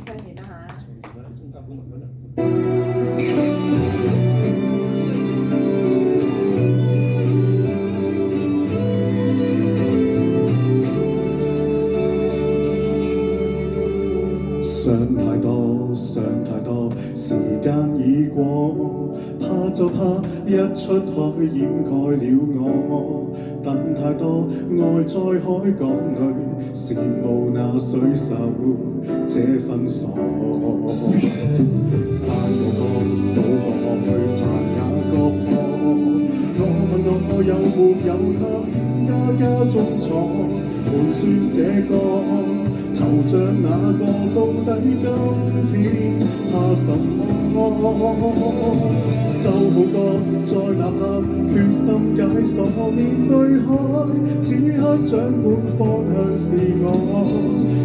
เคยเห็นนะคะ 中間本來嗰度。想太多，想太多，時間已過，怕就怕一出海掩蓋了我。等太多，愛在海港裏，羨慕那水手這分鎖。翻過江，倒過去，帆也割破。我問我有沒有他家中坐，盤算這個。惆悵那個到底今天怕什麼？就好過在那刻決心解鎖面對海，此刻掌管方向是我。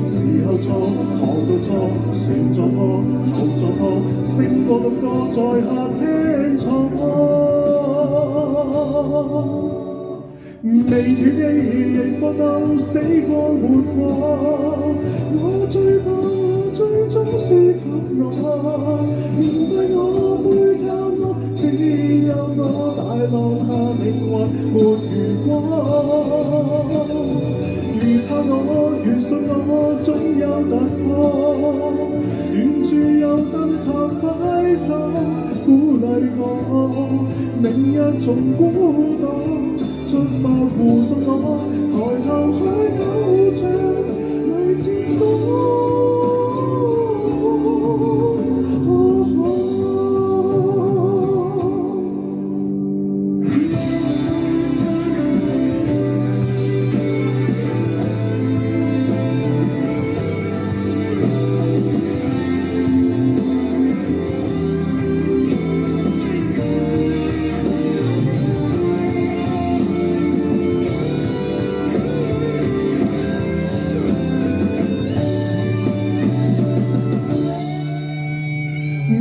時候錯，航道錯，船撞破，頭撞破，勝過獨個在客輕坐。未斷氣亦搏鬥，死過活過，我最怕我最終輸給我。面對我背靠我，只有我大浪下命運沒如果。越怕我越信我，總有突破。遠處有燈塔揮手鼓勵我，明日從孤島。出發護送我，抬頭海偶像勵志歌。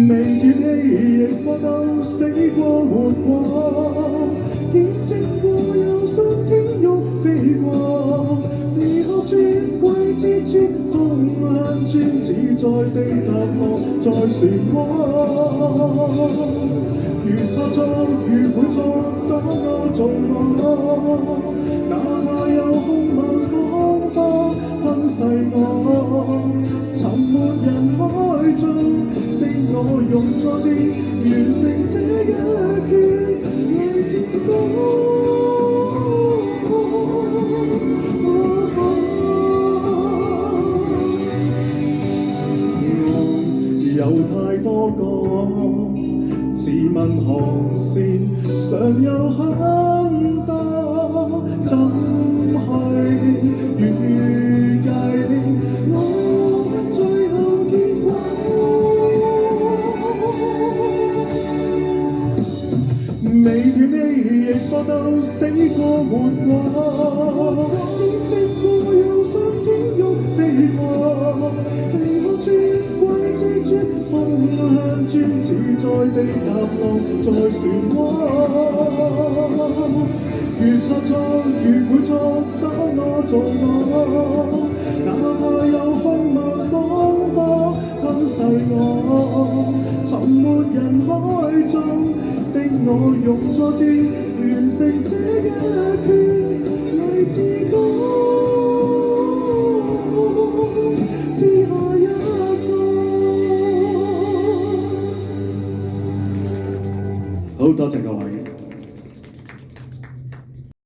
未斷氣亦搏鬥，死過活過，見證過有上天慾飛過，地殼轉季節轉，風眼轉似在地踏浪，在漩渦。越怕錯越會錯，當我做我，哪怕有兇猛風波吞噬我，沉沒人海中。我用挫折完成這一闕勵志歌。我有太多個自問航線尚有很多，怎去預計我最後結果？未斷氣亦搏鬥，死過活過，見證過有上天慾飛過，地殼轉季節轉，風向轉似在地踏浪，在漩渦。越怕錯越會錯，當我做我，哪怕有兇猛風波吞噬我，沉沒人海中。我用挫折完成這一闕勵志歌，之下一個。好多謝各位。